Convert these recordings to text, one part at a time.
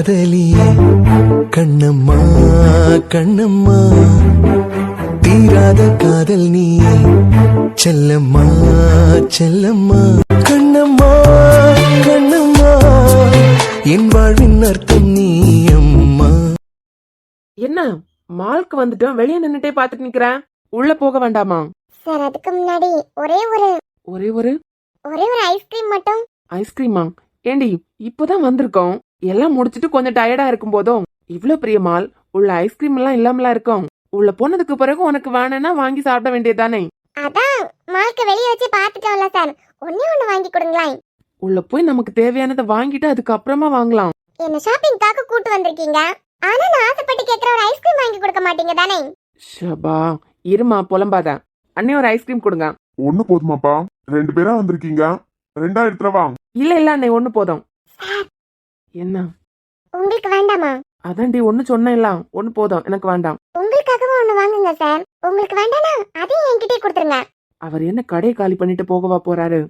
காதலியே கண்ணம்மா கண்ணம்மா தீராத காதல் நீ செல்லம்மா செல்லம்மா கண்ணம்மா கண்ணம்மா என் வாழ்வின் அர்த்தம் நீ அம்மா. என்ன மால்க்கு வந்துட்டோம், வெளியே நின்னுட்டே பாத்துட்டு நிக்கிறேன். உள்ள போக வேண்டாமா? சார் அதுக்கு முன்னாடி ஒரே ஒரு ஒரே ஒரு ஒரே ஒரு ஐஸ்கிரீம் மட்டும். ஐஸ்கிரீமா? ஏண்டி இப்பதான் வந்திருக்கோம், எல்லாம் முடிச்சிட்டு கொஞ்சம் டயர்டா இருக்கும் போதும் இவ்ளோ பெரிய மால் உள்ள ஐஸ்கிரீம் எல்லாம் இல்லாமலாம் இருக்கும். உள்ள போனதுக்கு பிறகு உனக்கு வேணும்னா வாங்கி சாப்பிட வேண்டியதானே? அதான் மால்க்கு வெளிய வச்சு பாத்துட்டோம்ல சார், ஒண்ணே ஒண்ணு வாங்கி கொடுங்களேன். உள்ள போய் நமக்கு தேவையானதை வாங்கிட்டு அதுக்கு அப்புறமா வாங்கலாம். என்ன ஷாப்பிங்காக கூட்டு வந்திருக்கீங்க, ஆனா நான் ஆசைப்பட்டு கேக்குற ஒரு ஐஸ்கிரீம் வாங்கி கொடுக்க மாட்டீங்க தானே? ஷபா, இருமா புலம்பாத. அண்ணே ஒரு ஐஸ்கிரீம் கொடுங்க. ஒண்ணு போதுமாப்பா? 2 பேரா வந்திருக்கீங்க, 2 எடுத்துறவா? இல்ல இல்ல அண்ணே, ஒண்ணு போதும். என்ன உங்களுக்கு வேண்டாமா? அதான்டி ஒண்ணு சொன்னேன்ல, ஒண்ணு போதும், எனக்கு வேண்டாம். உங்களுக்காகவே ஒண்ணு வாங்குங்க சார். உங்களுக்கு வேண்டானா அதையும் என்கிட்டயே கொடுத்துருங்க. அவர் என்ன கடையை காலி பண்ணிட்டு போகவா போறாரு?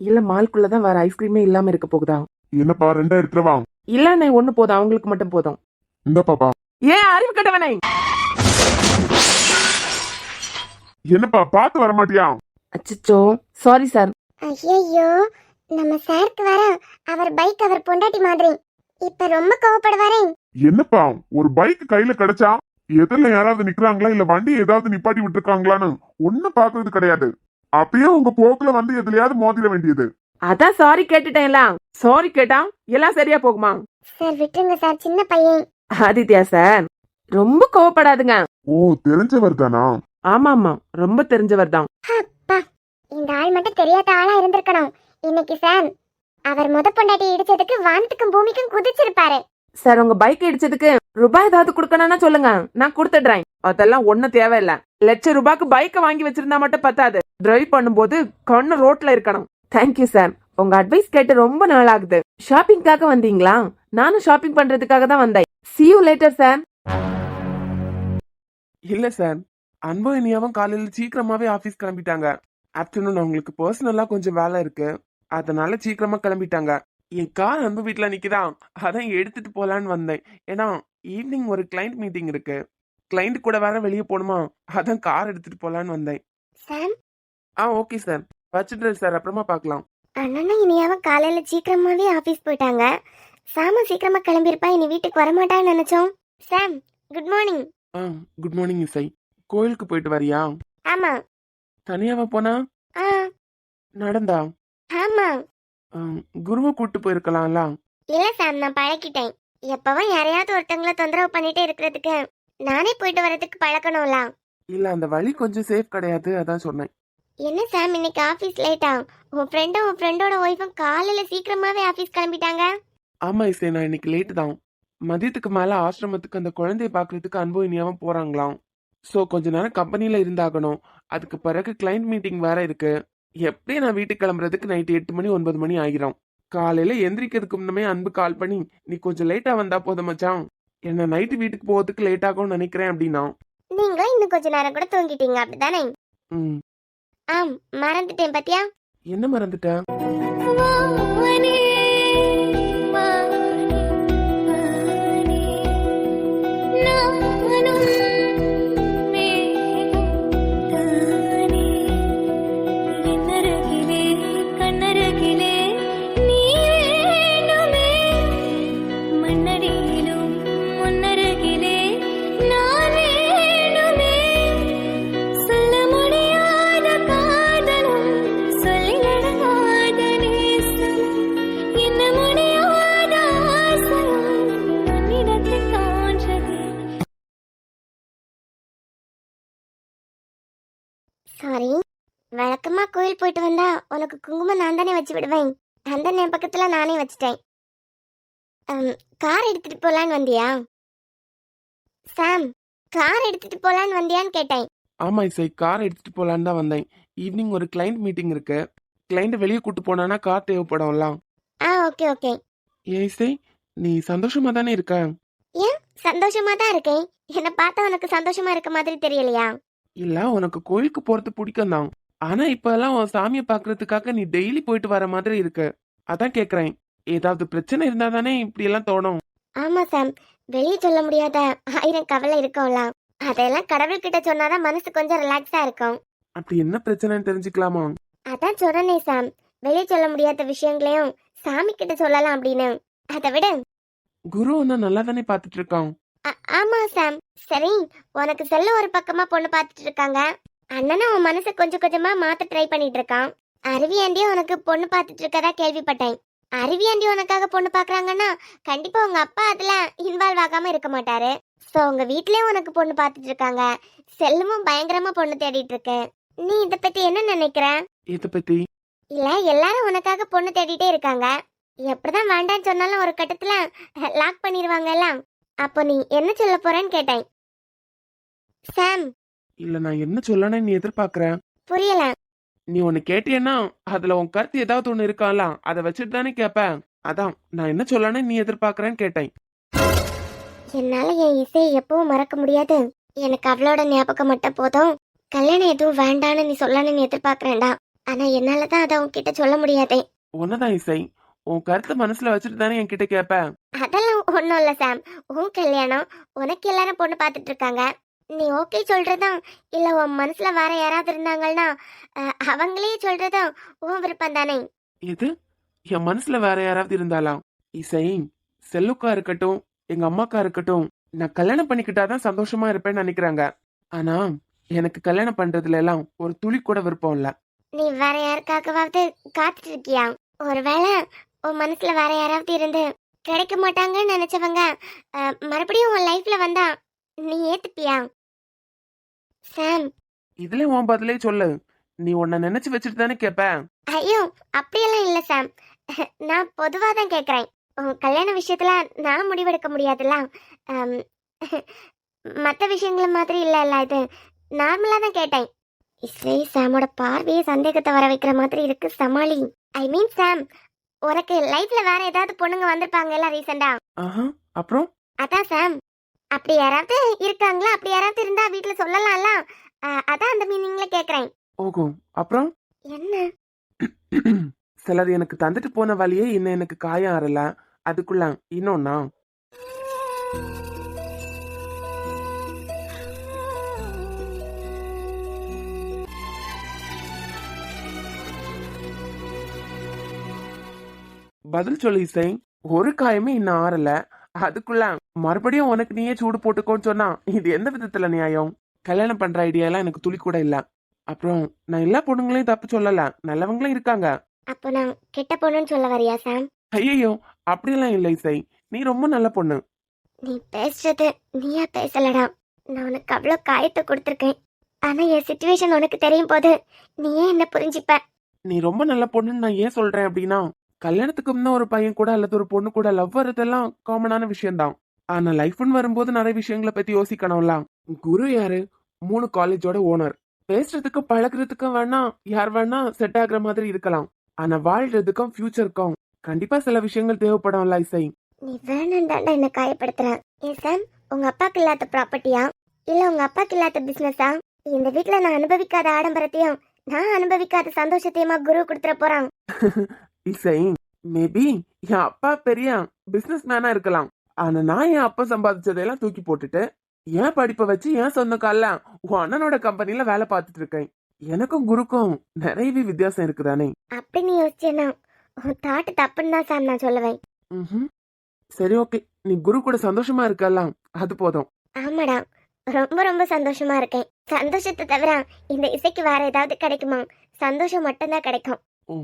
இல்ல மால்குள்ளதான் வேற ஐஸ்கிரீமே இல்லாம இருக்க போகுதா? என்னப்பா 2 எடுத்துறவா? இல்ல அண்ணே, ஒண்ணு போதும், அவங்களுக்கு மட்டும் போதும். இந்த பாப்பா. ஏன் அறிவு கட்டவனே? என்னப்பா பார்த்து வர மாட்டியா? அச்சச்சோ, சாரி சார். ஐயோ, நம்ம சாருக்கு வர அவர் பைக் அவர் பொண்டாட்டி மாதிரி. இப்ப ரொம்ப கோவப்படுவாரே. என்னப்பா ஒரு பைக் கையில கிடைச்சா எதிரில யாராவது நிக்கிறாங்களா இல்ல வண்டி ஏதாவது நிப்பாட்டி விட்டுருக்காங்களான்னு ஒண்ணு பாக்குறது கிடையாது. அப்பயே உங்க போக்குல வந்து எதுலயாவது மோதிர வேண்டியது. அதான் சாரி கேட்டுட்டேன்ல, சாரி கேட்டா எல்லாம் சரியா போகுமா? சார் விட்டுருங்க சார், சின்ன பையன். ஆதித்யா சார், ரொம்ப கோவப்படாதுங்க. ஓ, தெரிஞ்சவர் தானா? ஆமா ஆமா, ரொம்ப தெரிஞ்சவர் தான். அப்பா, இந்த ஆள் மட்டும் தெரியாத ஆளா இருந்திருக்கணும். இன்னைக்கு சார் அவர் முத பொண்டாட்டி இடிச்சதுக்கு வானத்துக்கும் பூமிக்கும் குதிச்சிருப்பாரு. சார், உங்க பைக் இடிச்சதுக்கு ரூபாய் ஏதாவது கொடுக்கணும்னா சொல்லுங்க, நான் கொடுத்துடுறேன். அதெல்லாம் ஒண்ணும் தேவையில்ல. ₹1,00,000 பைக்கை வாங்கி வச்சிருந்தா மட்டும் பத்தாது, டிரைவ் பண்ணும்போது கண்ணு ரோட்ல இருக்கணும். தேங்க்யூ சார், உங்க அட்வைஸ் கேட்டு ரொம்ப நாள் ஆகுது. ஷாப்பிங்காக வந்தீங்களா? நானும் ஷாப்பிங் பண்றதுக்காக தான் வந்தேன். see you later sir. இல்ல சார், அன்பு இனியாவும் காலையில சீக்கிரமாவே ஆபீஸ் கிளம்பிட்டாங்க. ஆஃப்டர்நூன் அவங்களுக்கு பர்சனலா கொஞ்சம் வேலை இருக்கு, அதனால சீக்கிரமா கிளம்பிட்டாங்க. என் கார் அன்பு வீட்டுல நிக்குதான், அதான் எடுத்துட்டு போலான்னு வந்தேன். ஏன்னா ஈவினிங் ஒரு கிளைண்ட் மீட்டிங் இருக்கு, கிளைண்ட் கூட வேற வெளியே போகணுமா, அதான் கார் எடுத்துட்டு போலான்னு வந்தேன். சார் ஓகே சார், வச்சுட்டு சார், அப்புறமா பார்க்கலாம். அண்ணனும் இனியாவும் காலையில சீக்கிரமாவே ஆபீஸ் போயிட்டாங்க. சாம சீக்கிரமா கிளம்பியிருப்பா, இனி வீட்டுக்கு வரமாட்டான்னு நினைச்சோம். சாம், குட் மார்னிங். குட் மார்னிங் இசை. கோயிலுக்கு போயிட்டு வரியா? ஆமா. தனியாவா போனா? ஆ, நடந்தா? ஆமா. குருவை கூட்டு போயிருக்கலாம்ல. இல்ல சாம், நான் பழக்கிட்டேன். எப்பவும் யாரையாவது ஒருத்தங்கள தொந்தரவு பண்ணிட்டே இருக்கிறதுக்கு நானே போயிட்டு வரதுக்கு பழக்கணும்ல. இல்ல, அந்த வழி கொஞ்சம் சேஃப் கிடையாது, அதான் சொன்னேன். என்ன சாம், இன்னைக்கு ஆபீஸ் லேட்டா? உன் ஃப்ரெண்டோட ஒய்ஃபும் காலையில சீக்கிரமாவே ஆபீஸ் கிளம்பிட்டாங்க. ஆமா இசை, நான் இன்னைக்கு லேட்டு தான். மதியத்துக்கு மேல ஆசிரமத்துக்கு அந்த குழந்தைய பாக்குறதுக்கு அன்பு இனியாவும் போறாங்களாம். ஸோ கொஞ்ச நேரம் கம்பெனில இருந்தாகணும். அதுக்கு பிறகு கிளைண்ட் மீட்டிங் வேற இருக்கு. எப்படியும் நான் வீட்டுக்கு கிளம்புறதுக்கு நைட்டு 8 மணி 9 மணி ஆகிரும். காலையில எந்திரிக்கிறதுக்கு முன்னமே அன்பு கால் பண்ணி, நீ கொஞ்சம் லேட்டா வந்தா போதும் மச்சான், என்ன நைட்டு வீட்டுக்கு போறதுக்கு லேட் ஆகும்னு நினைக்கிறேன் அப்படின்னா. நீங்க இன்னும் கொஞ்ச நேரம் கூட தூங்கிட்டீங்க அப்படிதானே? ம். ஆம், மறந்துட்டேன் பாத்தியா? என்ன மறந்துட்ட? சாரி, வழக்கமா கோயில் போயிட்டு வந்தா உனக்கு குங்குமம் நான் தானே வச்சு விடுவேன். அந்த ஞாபகத்துல நானே வச்சுட்டேன். கார் எடுத்துட்டு போலான்னு வந்தியா? சாம், கார் எடுத்துட்டு போலான்னு வந்தியான்னு கேட்டேன். ஆமா இசை, கார் எடுத்துட்டு போலான்னு தான் வந்தேன். ஈவினிங் ஒரு கிளைண்ட் மீட்டிங் இருக்கு, கிளைண்ட் வெளியே கூட்டு போனானா கார் தேவைப்படும்ல. Okay okay. ஏன் இசை, நீ சந்தோஷமா தானே இருக்க? ஏன் சந்தோஷமா தான் இருக்கேன். என்ன பார்த்தா உனக்கு சந்தோஷமா இருக்க மாதிரி தெரியலையா? இல்ல, உனக்கு கோயிலுக்கு போறது பிடிக்கும் தான். ஆனா இப்ப எல்லாம் உன் சாமியை பாக்குறதுக்காக நீ டெய்லி போயிட்டு வர மாதிரி இருக்கு, அதான் கேக்குறேன். ஏதாவது பிரச்சனை இருந்தா தானே இப்படி எல்லாம் தோணும். ஆமா சாம், வெளியே சொல்ல முடியாத 1000 கவலை இருக்கும்ல, அதெல்லாம் கடவுள்கிட்ட சொன்னாதான் மனசு கொஞ்சம் ரிலாக்ஸா இருக்கும். அப்படி என்ன பிரச்சனைன்னு தெரிஞ்சுக்கலாமா? அதான் சொன்னனே சாம், வெளியே சொல்ல முடியாத விஷயங்களையும் சாமி கிட்ட சொல்லலாம் அப்படின்னு. அதை விட குரு ஒன்னும் நல்லா தானே பாத்துட்டு இருக்கான். ஆமா சாம். சரி, உனக்கு செல்ல ஒரு பக்கமா பொண்ணு பார்த்துட்டு இருக்காங்க, அண்ணனும் உன் மனசை கொஞ்சம் கொஞ்சமா மாத்த ட்ரை பண்ணிட்டு இருக்கான். அருவி ஆண்டியும் உனக்கு பொண்ணு பார்த்துட்டு இருக்கதா கேள்விப்பட்டேன். அருவி ஆண்டி உனக்காக பொண்ணு பாக்குறாங்கன்னா கண்டிப்பா உங்க அப்பா அதுல இன்வால்வ் ஆகாம இருக்க மாட்டாரு. சோ உங்க வீட்லயும் உனக்கு பொண்ணு பார்த்துட்டு இருக்காங்க, செல்லுமும் பயங்கரமா பொண்ணு தேடிட்டு இருக்கு. நீ இத பத்தி என்ன நினைக்கிற? இத பத்தி இல்ல, எல்லாரும் உனக்காக பொண்ணு தேடிட்டே இருக்காங்க, எப்படிதான் வேண்டான்னு சொன்னாலும் ஒரு கட்டத்துல லாக் பண்ணிடுவாங்கல்ல, அப்போ நீ என்ன சொல்ல போறேன்னு கேட்டேன். சாம், இல்ல, நான் என்ன சொல்லணும்னு நீ எதிர்பார்க்கற? புரியல. நீ ஒன்னு கேட்டியன்னா அதுல உன் கருத்து ஏதாவது ஒண்ணு இருக்கால, அதை வச்சுட்டு தானே கேப்ப. அதான் நான் என்ன சொல்லணும்னு நீ எதிர்பார்க்கறேன்னு கேட்டேன். என்னால என் இசையை எப்பவும் மறக்க முடியாது, எனக்கு அவளோட ஞாபகம் மட்டும் போதும். கல்யாணம் எதுவும் வேண்டான்னு நீ சொல்லணும்னு எதிர்பார்க்கறேன்டா, ஆனா என்னாலதான் அதை உன்கிட்ட சொல்ல முடியாதே. உன்னதான் இசை, உன் கருத்தை மனசுல வச்சுட்டு தானே என்கிட்ட கேப்ப. அதெல்லாம் ஒன்றும் இல்லை சாம், உன் கல்யாணம், உனக்கு எல்லாரும் பொண்ணு பார்த்துட்டு இருக்காங்க, நீ ஓகே சொல்றதும் இல்லை உன் மனசுல வேற யாராவது இருந்தாங்கன்னா அவங்களே சொல்றதும் உன் விருப்பம் தானே. எது? என் மனசுல வேற யாராவது இருந்தாலாம்? இசை, செல்லுக்கா இருக்கட்டும், எங்க அம்மாக்கா இருக்கட்டும், நான் கல்யாணம் பண்ணிக்கிட்டாதான் சந்தோஷமா இருப்பேன்னு நினைக்கிறாங்க. ஆனா எனக்கு கல்யாணம் பண்றதுல எல்லாம் ஒரு துளி கூட விருப்பம் இல்ல. நீ வேற யாருக்காகவாவது காத்துட்டு இருக்கியா? ஒருவேளை உன் மனசுல வேற யாராவது இருந்து கிடைக்க மாட்டாங்கன்னு நினைச்சவங்க மறுபடியும் உன் லைஃப்ல வந்தா நீ ஏத்துப்பியா? சாம், இதுல உன் பதிலே சொல்லு. நீ உன்னை நினைச்சு வச்சுட்டு தானே கேப்ப. ஐயோ அப்படியெல்லாம் இல்ல சாம், நான் பொதுவா தான் கேக்குறேன். உன் கல்யாண விஷயத்துல நான் முடிவெடுக்க முடியாதுல்ல, மற்ற விஷயங்கள மாதிரி இல்ல, இது நார்மலா தான் கேட்டேன். இசை, சாமோட பார்வையே சந்தேகத்தை வர வைக்கிற மாதிரி இருக்கு, சமாளி. ஐ மீன் சாம், உனக்கு லைஃப்ல வேற ஏதாவது பொண்ணுங்க வந்திருப்பாங்கல்ல ரீசெண்டா? ஆஹா, அப்புறம்? அதான் சாம், அப்படி யாராவது இருக்காங்களா? அப்படி யாராவது இருந்தா வீட்டுல சொல்லலாம்ல, அதான் அந்த மீனிங்ல கேக்குறேன். ஓகோ, அப்புறம்? என்ன? சிலர் எனக்கு தந்துட்டு போன வழியே இன்னும் எனக்கு காயம் ஆறல, அதுக்குள்ள இன்னொன்னா? பதில் சொல்லு இசை. ஒரு காயமே இன்னும் ஆறல, அதுக்குள்ள மறுபடியும் உனக்கு நீயே சூடு போட்டுக்கோன்னு சொன்னா இது எந்த விதத்துல நியாயம்? கல்யாணம் பண்ற ஐடியா எல்லாம் எனக்கு துளி கூட இல்ல. அப்புறம் நான் எல்லா பொண்ணுங்களையும் தப்பு சொல்லல, நல்லவங்களும் இருக்காங்க. அப்போ நான் கெட்ட பொண்ணுன்னு சொல்ல வரியா சாம்? ஐயோ, அப்படியெல்லாம் இல்லை இசை, நீ ரொம்ப நல்ல பொண்ணு. நீ பேசுறது நீயா பேசலடா, நான் உனக்கு அவ்வளோ காயத்தை கொடுத்துருக்கேன், ஆனா என் சுச்சுவேஷன் உனக்கு தெரியும் போது நீ ஏன் என்ன புரிஞ்சுப்ப? நீ ரொம்ப நல்ல பொண்ணுன்னு நான் ஏன் சொல்றேன் அப்படின்னா, கல்யாணத்துக்கு முன்ன ஒரு பையன் கூட அல்லது ஒரு பொண்ணு கூட லவ் வர்றதெல்லாம் காமனான விஷயம்தான். ஆனா லைஃப்னு வரும்போது நிறைய விஷயங்களை பத்தி யோசிக்கணும்ல. குரு யாரு? 3 காலேஜோட ஓனர். பேசுறதுக்கு பழகுறதுக்கும் வேணா யார் வேணா செட் ஆகுற மாதிரி இருக்கலாம், ஆனா வாழ்றதுக்கும் ஃபியூச்சருக்கும் கண்டிப்பா சில விஷயங்கள் தேவைப்படும்ல இசை. நீ வேணாண்டாண்டா என்ன காயப்படுத்துற. ஏன் சாம், உங்க அப்பாக்கு இல்லாத ப்ராப்பர்ட்டியா இல்ல உங்க அப்பாக்கு இல்லாத பிசினஸா? இந்த வீட்டுல நான் அனுபவிக்காத ஆடம்பரத்தையும் நான் அனுபவிக்காத சந்தோஷத்தையுமா குரு கொடுத்துட போறான்? இசை, மேபி என் அப்பா பெரிய பிசினஸ் மேனா இருக்கலாம், ஆனா நான் என் அப்பா சம்பாதிச்சதையெல்லாம் தூக்கி போட்டுட்டு என் படிப்பை வச்சு என் சொந்த கால்ல உன் அண்ணனோட கம்பெனில வேலை பார்த்துட்டு இருக்கேன். எனக்கும் குருக்கும் நிறையவே வித்தியாசம் இருக்குதானே? அப்படி நீ யோசிச்சேன்னா உன் தாட்டு தப்புன்னு தான் சாம் நான் சொல்லுவேன். சரி, ஓகே, நீ குரு கூட சந்தோஷமா இருக்கலாம், அது போதும். ஆமாடா, ரொம்ப ரொம்ப சந்தோஷமா இருக்கேன். சந்தோஷத்தை தவிர இந்த இசைக்கு வேற ஏதாவது கிடைக்குமா? சந்தோஷம் மட்டும்தான் கிடைக்கும். ஓ,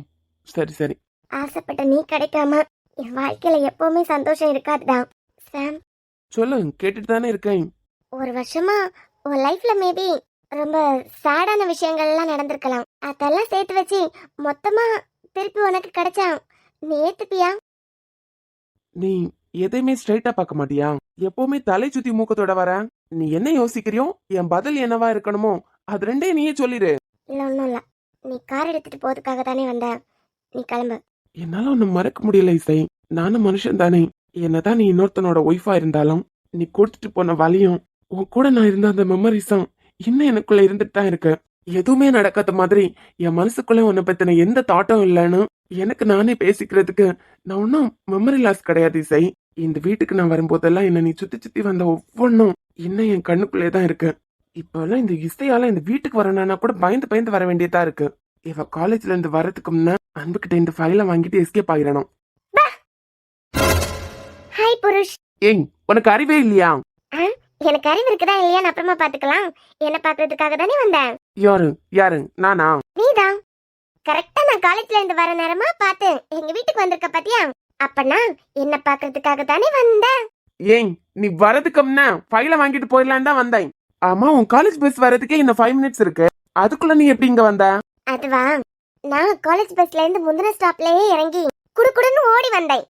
சரி சரி. ஆசைப்பட்ட நீ கிடைக்காம என் வாழ்க்கையில எப்பவுமே சந்தோஷம் இருக்காதுடா. சாம், சொல்லு, கேட்டுட்டு தானே இருக்கேன். ஒரு வருஷமா உன் லைஃப்ல மேபி ரொம்ப சேடான விஷயங்கள் எல்லாம் நடந்திருக்கலாம், அதெல்லாம் சேர்த்து வச்சு மொத்தமா திருப்பி உனக்கு கிடைச்சா நீ ஏத்துப்பியா? நீ எதையுமே ஸ்ட்ரைட்டா பார்க்க மாட்டியா? எப்பவுமே தலை சுத்தி மூக்கத்தோட வர. நீ என்ன யோசிக்கிறியோ என் பதில் என்னவா இருக்கணுமோ அது ரெண்டே நீயே சொல்லிடு. இல்ல ஒன்றும் இல்ல, நீ கார் எடுத்துட்டு போறதுக்காக தானே வந்த, நீ கிளம்பு. என்னால ஒண்ணு மறக்க முடியல இசை, நானும் மனுஷன் தானே. என்னதான் நீ இன்னொருத்தனோட ஒய்ஃபா இருந்தாலும் நீ கொடுத்துட்டு போன வழியும் உன் கூட நான் இருந்த அந்த மெமரிஸும் இன்னும் எனக்குள்ள இருந்துட்டு தான் இருக்கு. எதுவுமே நடக்காத மாதிரி என் மனசுக்குள்ள உன்னை பத்தின எந்த தாட்டும் இல்லைன்னு எனக்கு நானே பேசிக்கிறதுக்கு நான் ஒன்றும் மெமரி லாஸ் கிடையாது இசை. இந்த வீட்டுக்கு நான் வரும்போதெல்லாம் என்ன நீ சுத்தி சுத்தி வந்த ஒவ்வொன்றும் இன்னும் என் கண்ணுக்குள்ளே தான் இருக்கு. இப்பெல்லாம் இந்த இசையால இந்த வீட்டுக்கு வரணும்னா கூட பயந்து பயந்து வர வேண்டியதா இருக்கு. இவ காலேஜ்ல இருந்து வரதுக்கு முன்ன அன்புகிட்ட இந்த ஃபைலை வாங்கிட்டு எஸ்கேப் ஆயிடணும். ஹாய் புருஷ். ஏய், உனக்கு அறிவே இல்லையா? எனக்கு அறிவு இருக்குதா இல்லையான்னு அப்புறமா பாத்துக்கலாம். என்ன பாக்குறதுக்காக தானே வந்தேன். யாரு யாரு? நானா? நீதான். கரெக்டா நான் காலேஜ்ல இருந்து வர நேரமா பார்த்து எங்க வீட்டுக்கு வந்திருக்க பாத்தியா? அப்பனா என்ன பாக்குறதுக்காக தானே வந்தேன். ஏய், நீ வரதுக்கு முன்ன ஃபைலை வாங்கிட்டு போயிடலான்னு தான் வந்தேன். ஆமா, உன் காலேஜ் பஸ் வரதுக்கே இன்னும் 5 மினிட்ஸ் இருக்கு. அதுக்குள்ள நீ எப்படி இங்க வந்த? அதுவா, நான் காலேஜ் பஸ்ல இருந்து முந்தின ஸ்டாப்லயே இறங்கி குடுகுடுன்னு ஓடி வந்தேன்.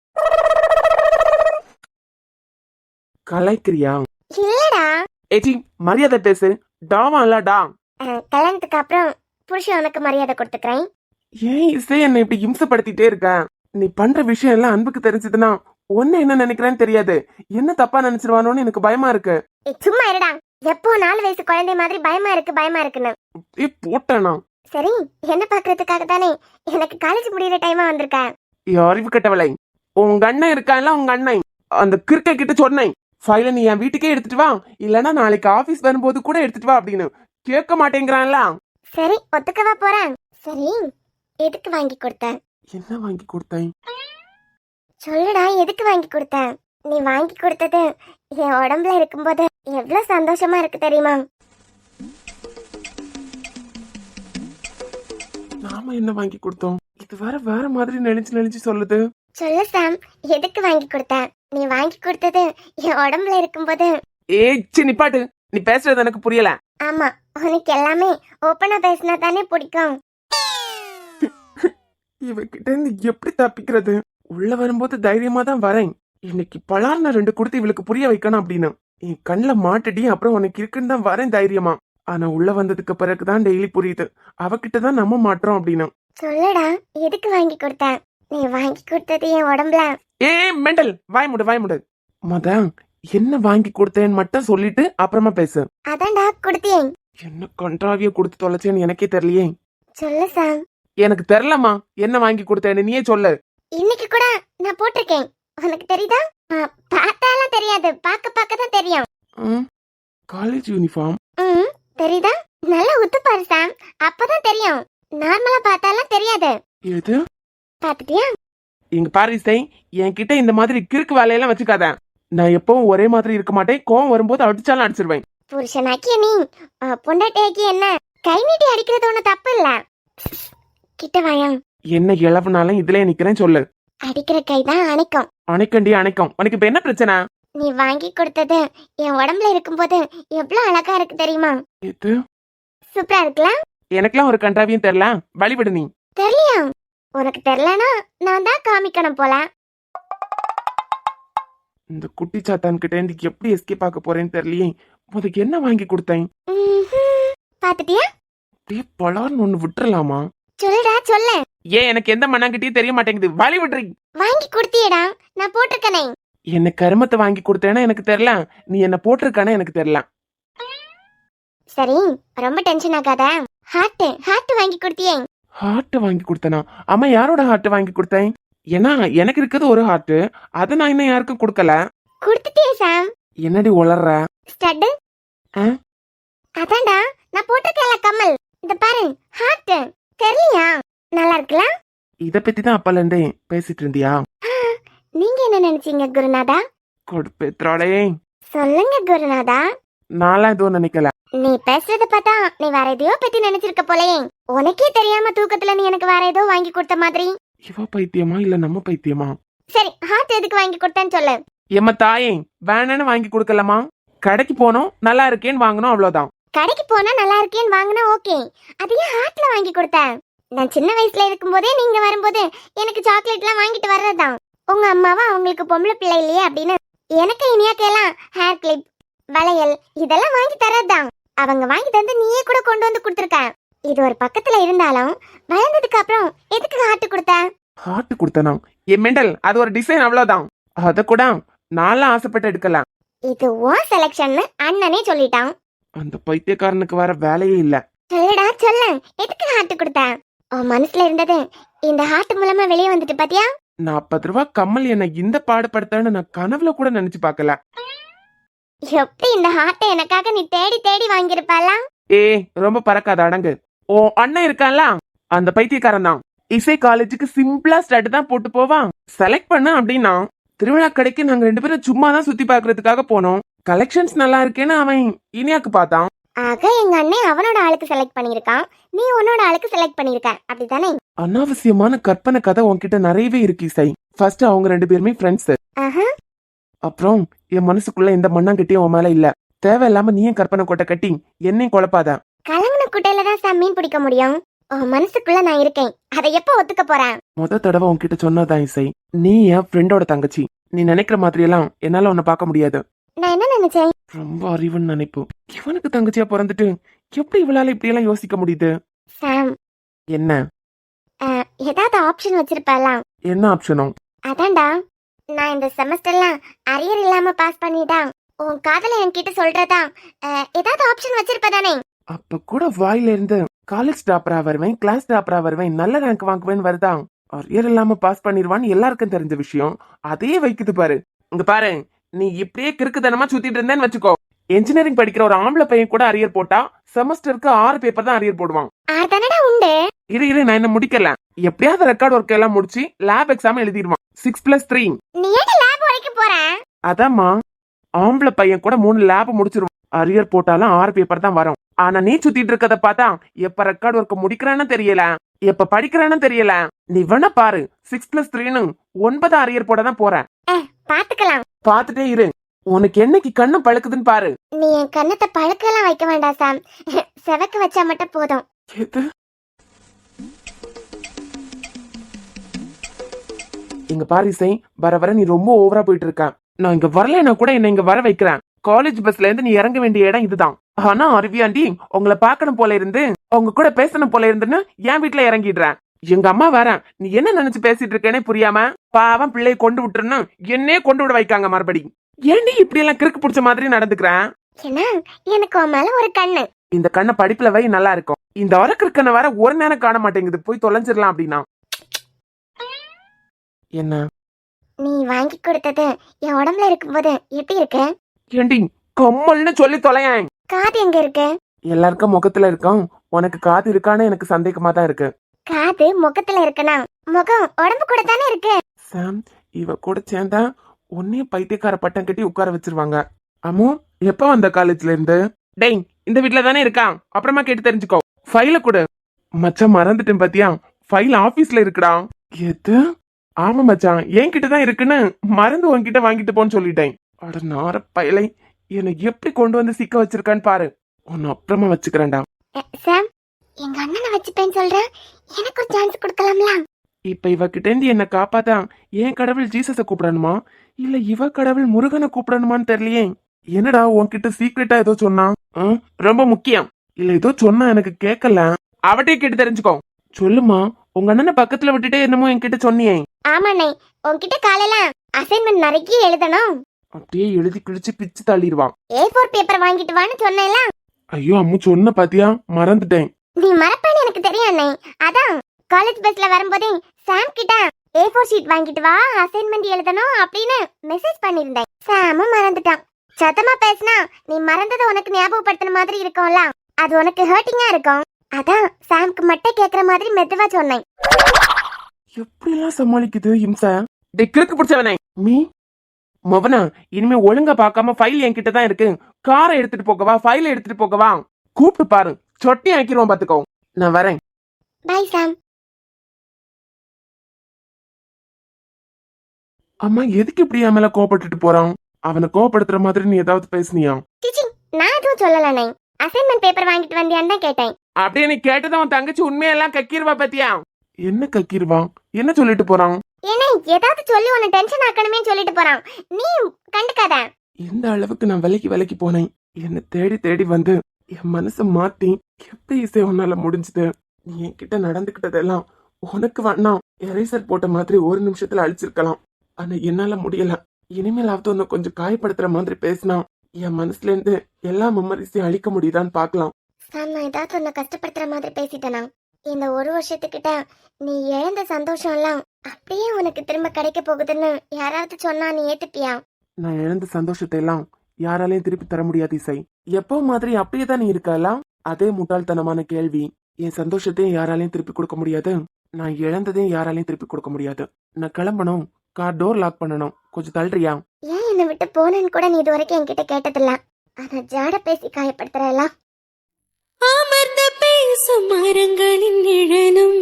கலாய்க்கிறியா? இல்லடா. ஏச்சி, மரியாதை பேசு. டாவா இல்லடா. கல்யாணத்துக்கு அப்புறம் புருஷன் உனக்கு மரியாதை கொடுத்துக்கிறேன். ஏன் இசை என்ன இப்படி இம்சப்படுத்திட்டே இருக்க? நீ பண்ற விஷயம் எல்லாம் அன்புக்கு தெரிஞ்சதுன்னா ஒன்னு என்ன நினைக்கிறேன்னு தெரியாது. என்ன தப்பா நினைச்சிருவானோன்னு எனக்கு பயமா இருக்கு. சும்மா இருடா. எப்போ 4 வயசு குழந்தை மாதிரி பயமா இருக்குன்னு. போட்டேனா? சரி, என்ன பாக்குறதுக்காக தானே எனக்கு காலேஜ் முடியிற டைமா வந்திருக்க. அறிவு கட்டவளை, உங்க அண்ணன் இருக்கான்ல, உங்க அண்ணன் அந்த கிறுக்க கிட்ட சொன்னேன், ஃபைல நீ என் வீட்டுக்கே எடுத்துட்டு வா, இல்லன்னா நாளைக்கு ஆபீஸ் வரும்போது கூட எடுத்துட்டு வா அப்படின்னு. கேட்க மாட்டேங்கிறான்ல. சரி, ஒத்துக்கவா போறேன். சரி, எதுக்கு வாங்கி கொடுத்த? என்ன வாங்கி கொடுத்தேன்? சொல்லுடா, எதுக்கு வாங்கி கொடுத்த? நீ வாங்கி கொடுத்தது என் உடம்புல இருக்கும்போது எவ்வளவு சந்தோஷமா இருக்கு தெரியுமா? நாம என்ன வாங்கி கொடுத்தோம்? இது வேற மாதிரி நெளிஞ்சு சொல்லுது. சொல்லு சாம், எதுக்கு வாங்கி கொடுத்த? நீ வாங்கி கொடுத்தது என் உடம்புல இருக்கும்போது. சி நிப்பாட்டு. நீ பேசுறது எனக்கு புரியல. ஆமா, உனக்கு எல்லாமே ஓப்பனா பேசினா தானே பிடிக்கும். இவகிட்ட இருந்து எப்படி தப்பிக்கிறது? உள்ள வரும்போது தைரியமா தான் வரேன். இன்னைக்கு பலார்ன 2 கொடுத்து இவளுக்கு புரிய வைக்கணும் அப்படின்னு என் கண்ணுல மாட்டடி. அப்புறம் உனக்கு இருக்குன்னு தான் வரேன் தைரியமா. ஆனா உள்ள வந்ததுக்கு பிறகுதான் டெய்லி புரியுது அவகிட்டதான் நம்ம மாட்டோம் அப்படின்னு. சொல்லுடா, எதுக்கு வாங்கி கொடுத்த? நீ வாங்கி கொடுத்தது என் உடம்புல. மெண்டல், வாய் முடு. மதன், என்ன வாங்கி கொடுத்தேன்னு மட்டும் சொல்லிட்டு அப்புறமா பேசு. அதான்டா கொடுத்தேன். என்ன கன்றாவிய கொடுத்து தொலைச்சேன்னு எனக்கே தெரியலையே. சொல்லு சாம். எனக்கு தெரியலமா என்ன வாங்கி கொடுத்தேன்னு, நீயே சொல்லு. இன்னைக்கு கூட நான் போட்டிருக்கேன், உனக்கு தெரியுதா? பார்த்தாலாம் தெரியாது, பார்க்க தான் தெரியும். College uniform. தெரியுதா? நல்லா உத்து பாரு சாம், அப்பதான் தெரியும். நார்மலா பார்த்தாலாம் தெரியாது. எது? பாத்துட்டியா? இங்க பாரு இசை, என்கிட்ட இந்த மாதிரி கிறுக்கு வேலையெல்லாம் வச்சுக்காத. நான் எப்பவும் ஒரே மாதிரி இருக்க மாட்டேன். கோவம் வரும்போது அடிச்சாலும் அடிச்சிருவேன். புருஷனாக்கிய நீ பொண்டாட்டியாக்கி என்ன கை நீட்டி அடிக்கிறது ஒண்ணு தப்பு இல்ல. கிட்ட வாயா. என்ன இளவுனாலும் இதுல நிக்கிறேன், சொல்லு. அடிக்கிற கைதான் அணைக்கும். அணைக்கும். உனக்கு இப்ப என்ன பிரச்சனை? நீ வாங்கி கொடுத்தது என் உடம்புல இருக்கும்போது எவ்வளவு அழகா இருக்கு தெரியுமா? இது சூப்பரா இருக்குல்ல? எனக்கெல்லாம் ஒரு கன்றாவியும் தெரியல. வழிவிடு நீ. தெரியலையா? உனக்கு தெரியலனா நான் தான் காமிக்கணும் போல. இந்த குட்டி சாத்தான் கிட்ட இருந்து எப்படி எஸ்கேப் ஆக போறேன்னு தெரியலையே. உனக்கு என்ன வாங்கி கொடுத்தேன்? பாத்துட்டியா? பலார்னு ஒண்ணு விட்டுறலாமா? சொல்லுடா, சொல்லு. எனக்கு எந்த மண்ணாங்கிட்டயும் தெரிய மாட்டேங்குது. வழி விடுறீ. வாங்கி கொடுத்தியடா, நான் போட்டிருக்கனே. என்ன கருமத்தை வாங்கி கொடுத்தேன்னா எனக்கு தெரியல, நீ என்ன போட்டிருக்கானே எனக்கு தெரியல. சரி, ரொம்ப டென்ஷன் ஆகாத. ஹார்ட் வாங்கி கொடுத்தியே. ஹார்ட் வாங்கி கொடுத்தனா? ஆமா, யாரோட ஹார்ட் வாங்கி கொடுத்தேன்? ஏன்னா எனக்கு இருக்கிறது ஒரு ஹார்ட், அதை நான் இன்னும் யாருக்கும் கொடுக்கல. கொடுத்துட்டியே சாம். என்னடி உளர்ற? ஸ்டட். அதான்டா நான் போட்டிருக்கேன்ல கம்மல், இந்த பாரு ஹார்ட். தெரியலையா? நல்லா இருக்குல்ல? இத பத்தி தான் அப்பல இருந்தே பேசிட்டு இருந்தியா? நீங்க என்ன நினைச்சீங்க குருநாதா? கொடுப்பேத்ராளே. சொல்லுங்க குருநாதா. நான்லாம் எதுவும் நினைக்கல. நீ பேசுறத பார்த்தா நீ வேற எதையோ பத்தி நினைச்சிருக்க போலயே. உனக்கே தெரியாம தூக்கத்துல நீ எனக்கு வேற ஏதோ வாங்கி கொடுத்த மாதிரி. இவ பைத்தியமா இல்ல நம்ம பைத்தியமா? சரி, ஹார்ட் எதுக்கு வாங்கி கொடுத்தேன்னு சொல்லு. எம்ம தாயே, வேணான்னு வாங்கி கொடுக்கலமா. கடைக்கு போனோம், நல்லா இருக்கேன்னு வாங்கணும், அவ்வளவுதான். கடைக்கு போனா நல்லா இருக்கேன்னு வாங்கினா ஓகே, அதையே ஹார்ட்ல வாங்கி கொடுத்த. நான் சின்ன வயசுல இருக்கும்போதே நீங்க வரும்போது எனக்கு சாக்லேட் எல்லாம் வாங்கிட்டு வர்றதுதான். உங்க அம்மாவா அவங்களுக்கு பொம்பளை பிள்ளை இல்லையே அப்படின்னு எனக்கு இனியாக்கெல்லாம் ஹேர் கிளிப், வளையல் இதெல்லாம் வாங்கி தர்றதுதான். அவங்க வாங்கி தந்து நீயே கூட கொண்டு வந்து கொடுத்துருக்க. இது ஒரு பக்கத்துல இருந்தாலும் வளர்ந்ததுக்கு அப்புறம் எதுக்கு ஹார்ட் கொடுத்த? ஹார்ட் கொடுத்தனா? மெண்டல், அது ஒரு டிசைன், அவ்வளவுதான். அத கூட நான்லாம் ஆசைப்பட்டு எடுக்கலாம். இது உன் செலக்ஷன் அண்ணனே சொல்லிட்டான். அந்த பைத்தியக்காரனுக்கு வர வேலையே இல்ல. சொல்லுடா, சொல்லு, எதுக்கு ஹார்ட் கொடுத்த? உன் மனசுல இருந்தது இந்த ஹார்ட் மூலமா வெளியே வந்துட்டு பாத்தியா? 40 ரூபா கம்மல் என்ன இந்த பாடுபடுத்தான்னு நான் கனவுல கூட நினைச்சு பார்க்கல. எப்படி இந்த ஹார்ட்டை எனக்காக நீ தேடி தேடி வாங்கியிருப்பாளா? ரொம்ப பறக்காத அடங்கு. ஓ அண்ணன் இருக்கான்ல, அந்த பைத்தியக்காரன் தான். இசை காலேஜுக்கு சிம்பிளா ஸ்டார்ட் தான் போட்டு போவான். செலக்ட் பண்ண அப்படின்னா திருவிழா கடைக்கு நாங்க 2 பேரும் சும்மா தான் சுத்தி பாக்குறதுக்காக போனோம். கலெக்ஷன்ஸ் நல்லா இருக்கேன்னு அவன் இனியாக்கு பார்த்தான். ஆக எங்க அண்ணன் அவனோட ஆளுக்கு செலக்ட் பண்ணிருக்கான், நீ உன்னோட ஆளுக்கு செலக்ட் பண்ணிருக்க, அப்படித்தானே? அனாவசியமான கற்பனை கதை உன்கிட்ட நிறையவே இருக்கு இசை. ஃபர்ஸ்ட் அவங்க 2 பேருமே ஃப்ரெண்ட்ஸ். அப்புறம் என் மனசுக்குள்ள எந்த மண்ணாங்கட்டியும் உன் மேல இல்ல. தேவையில்லாம நீயும் கற்பனை கோட்டை கட்டி என்னையும் குழப்பாத. கலங்கின குட்டையில தான் சார் மீன் பிடிக்க முடியும். உன் மனசுக்குள்ள நான் இருக்கேன், அதை எப்ப ஒத்துக்க போறேன்? தடவை உன்கிட்ட சொன்னதான் இசை, நீ என் ஃப்ரெண்டோட தங்கச்சி. நீ நினைக்கிற மாதிரி எல்லாம் என்னால உன்னை பார்க்க முடியாது. நான் என்ன நினைச்சேன்? ரொம்ப அறிவுன்னு நினைப்பு. இவனுக்கு தங்கச்சியா பிறந்துட்டு எப்படி இவளால இப்படி எல்லாம் யோசிக்க முடியுது? சாம், என்ன ஏதாவது ஆப்ஷன் வச்சிருப்பாலாம்? என்ன ஆப்ஷனும்? அதான்டா, நான் இந்த செமஸ்டர்லாம் அரியர் இல்லாம பாஸ் பண்ணிட்டா உன் காதல என்கிட்ட சொல்றதா ஏதாவது ஆப்ஷன் வச்சிருப்பதானே? அப்ப கூட வாயில இருந்து காலேஜ் டாப்பரா வருவேன், கிளாஸ் டாப்பரா வருவேன், நல்ல ரேங்க் வாங்குவேன்னு வருதா? அரியர் இல்லாம பாஸ் பண்ணிடுவான்னு எல்லாருக்கும் தெரிஞ்ச விஷயம். அதே வைக்குது பாரு. இங்க பாரு, நீ இப்படியே கிறுக்குத்தனமா சுத்திட்டு இருந்தேன்னு வச்சுக்கோ, இன்ஜினியரிங் படிக்கிற ஒரு ஆம்பளை பையன் கூட அரியர் போட்டா செமஸ்டருக்கு 6 பேப்பர் தான் அரியர் போடுவான். உண்டு. இரு நான் என்ன முடிக்கல. எப்படியாவது ரெக்கார்ட் ஒர்க் எல்லாம் முடிச்சு லேப் எக்ஸாம் எழுதிடுவான். 6+3. நீ ஏன் லேப் வரைக்கும் போற? அதாம்மா, ஆம்பளை பையன் கூட 3 லேப் முடிச்சிருவான். அரியர் போட்டாலும் 6 பேப்பர் தான் வரும். ஆனா நீ சுத்திட்டு இருக்கத பார்த்தா எப்ப ரெக்கார்ட் ஒர்க் முடிக்கிறான்னு தெரியல, எப்ப படிக்கிறான்னு தெரியல. நீ வேணா பாரு, 6+3ன்னு 9 அரியர் போட தான் போற. பாத்துக்கலாம். பாத்துட்டே இரு, உனக்கு என்னைக்கு கண்ணு பழுக்குதுன்னு பாரு. நீ என் கண்ணத்தை பழுக்கெல்லாம் வைக்க வேண்டாம் சாம், செவக்க வச்சா மட்டும் போதும். எது? இங்க பாரு இசை, வர வர நீ ரொம்ப ஓவரா போயிட்டு இருக்க. நான் இங்க வரலைன்னா கூட என்ன இங்க வர வைக்கிறேன். காலேஜ் பஸ்ல இருந்து நீ இறங்க வேண்டிய இடம் இதுதான். ஆனா அருவியாண்டி, உங்களை பார்க்கணும் போல இருந்து, உங்க கூட பேசணும் போல இருந்துன்னு என் வீட்டுல இறங்கிடுறேன். எங்க அம்மா வேற, நீ என்ன நினைச்சு பேசிட்டு இருக்கேனே புரியாம, பாவம் பிள்ளைய கொண்டு விட்டுருன்னு என்னையே கொண்டு விட வைக்காங்க மறுபடி. ஏன்டி இப்படி எல்லாம் கிறுக்கு பிடிச்ச மாதிரி நடந்துக்கிறேன்? எனக்கு உன் மேல ஒரு கண்ணு. இந்த கண்ணை படிப்புல வை, நல்லா இருக்கும். இந்த வரக்கிற்கண்ண வேற ஒரு நேரம் காண மாட்டேங்குது, போய் தொலைஞ்சிடலாம் அப்படின்னா. என்ன நீ வாங்கி கொடுத்தது என் உடம்புல இருக்கும்போது எப்படி இருக்கு? ஏண்டி கம்மல்னு சொல்லி தொலையேன். காது எங்க இருக்கு? எல்லாருக்கும் முகத்துல இருக்கும், உனக்கு காது இருக்கான்னு எனக்கு சந்தேகமா தான் இருக்கு. காது முகத்துல இருக்குனா முகம் உடம்பு கூட தானே இருக்கு. சாம், இவ கூட சேர்ந்தா உன்னைய பைத்தியக்கார பட்டம் கட்டி உட்கார வச்சிருவாங்க. அம்மு, எப்ப வந்த காலேஜ்ல இருந்து? டேய், இந்த வீட்டுல தானே இருக்கான், அப்புறமா கேட்டு தெரிஞ்சுக்கோ. ஃபைல கொடு. மச்சான் மறந்துட்டேன் பாத்தியா, ஃபைல் ஆபீஸ்ல இருக்குடா. எது? ஆமா மச்சான், என்கிட்ட தான் இருக்குன்னு மறந்து உன்கிட்ட வாங்கிட்டு போன்னு சொல்லிட்டேன். அட நார பயலை, எனக்கு எப்படி கொண்டு வந்து சிக்க வச்சிருக்கான்னு பாரு. உன்னை அப்புறமா வச்சுக்கிறேன்டா. சாம், எங்க அண்ணனை வச்சுப்பேன்னு சொல்றேன், எனக்கு ஒரு சான்ஸ் கொடுக்கலாம்ல? இப்ப இவகிட்ட இருந்து என்ன காப்பாத்தா ஏன் கடவுள் ஜீசஸ கூப்பிடணுமா, இல்ல இவ கடவுள் முருகனை கூப்பிடணுமான்னு தெரியலையே. என்னடா உன்கிட்ட சீக்ரெட்டா ஏதோ சொன்னா? ரொம்ப முக்கியம் இல்ல, ஏதோ சொன்னா எனக்கு கேட்கல. அவட்டே கேட்டு தெரிஞ்சுக்கோ. சொல்லுமா, உங்க அண்ணனை பக்கத்துல விட்டுட்டே என்னமோ என்கிட்ட சொன்னியே. ஆமாண்ணே, உன்கிட்ட காலையில அசைன்மெண்ட் நிறைய எழுதணும், அப்படியே எழுதி கிழிச்சு பிச்சு தள்ளிடுவான். A4 பேப்பர் வாங்கிட்டு வான்னு சொன்னேல. ஐயோ அம்மு, சொன்ன பாத்தியா, மறந்துட்டேன். நீ மறப்பேன்னு எனக்கு தெரியும் அண்ணே. அதான் காலேஜ் பஸ்ல வரும்போதே சாம் கிட்ட A4 ஷீட் வாங்கிட்டு வா, அசைன்மெண்ட் எழுதணும் அப்படின்னு மெசேஜ் பண்ணிருந்தேன். சாமும் மறந்துட்டான். சத்தமா பேசினா நீ மறந்ததை உனக்கு ஞாபகப்படுத்தின மாதிரி இருக்கும்ல, அது உனக்கு ஹர்ட்டிங்கா இருக்கும். அதான் சாம்க்கு மட்டும் கேக்குற மாதிரி மெதுவா சொன்னேன். எப்படி எல்லாம் சமாளிக்குது இம்ச. கிறுக்கு பிடிச்சவனே மீ மவனா, இனிமே ஒழுங்கா பார்க்காம ஃபைல் என்கிட்ட தான் இருக்கு, காரை எடுத்துட்டு போகவா, ஃபைல எடுத்துட்டு போகவா, கூப்பிட்டு பாரு, சொட்டி ஆக்கிடுவோம் பாத்துக்கோ. நான் வரேன். பை சாம். அம்மா, எதுக்கு இப்படி என் மேல கோபப்பட்டுட்டு போறான்? அவனை கோபப்படுத்துற மாதிரி நீ ஏதாவது பேசுனியா? சிச்சி, நான் எதுவும் சொல்லலண்ணே. அசைன்மெண்ட் பேப்பர் வாங்கிட்டு வந்தியான்னு தான் கேட்டேன். அப்படியே நீ கேட்டதான் உன் தங்கச்சி உண்மையெல்லாம் கக்கிருவா பாத்தியா? என்ன கக்கிருவா? என்ன சொல்லிட்டு போறான்? ஏன்னா ஏதாவது சொல்லி உன்னை டென்ஷன் ஆக்கணுமே சொல்லிட்டு போறான், நீ கண்டுக்காத. இந்த அளவுக்கு நான் விலைக்கு போனேன். என்ன தேடி தேடி வந்து என் மனசை மாத்தி எப்படி இசை உன்னால முடிஞ்சது? நீ என்கிட்ட நடந்துகிட்டதெல்லாம் உனக்கு வேணாம் எரேசர் போட்ட மாதிரி ஒரு நிமிஷத்துல அழிச்சிருக்கலாம். ஆனா என்னால முடியல. இனிமேலாவது உன்னை கொஞ்சம் காயப்படுத்துற மாதிரி பேசினா என் மனசுல இருந்து எல்லா மெமரிஸையும் அழிக்க முடியுதான்னு பாக்கலாம். சாம், நான் ஏதாவது உன்னை கஷ்டப்படுத்துற மாதிரி பேசிட்டேனா? இந்த ஒரு வருஷத்துக்கிட்ட நீ இழந்த சந்தோஷம் எல்லாம் அப்படியே உனக்கு திரும்ப கிடைக்க போகுதுன்னு யாராவது சொன்னா நீ ஏத்துப்பியா? நான் இழந்த சந்தோஷத்தை எல்லாம் யாராலையும் திருப்பி தர முடியாது இசை. எப்போ மாதிரி அப்படியே தான் நீ இருக்கலாம். அதே முட்டாள்தனமான கேள்வி. என் சந்தோஷத்தையும் யாராலையும் திருப்பி கொடுக்க முடியாது, நான் இழந்ததையும் யாராலையும் திருப்பி கொடுக்க முடியாது. நான் கிளம்பணும், கார் டோர் லாக் பண்ணணும், கொஞ்சம் தள்ளுறியா? ஏன் என்னை விட்டு போனேன்னு கூட நீ இது வரைக்கும் என்கிட்ட கேட்டதில்ல. ஆனா ஜாட பேசி காயப்படுத்துறலாம். அமர்ந்து பேசும் மரங்களின் நிழலும்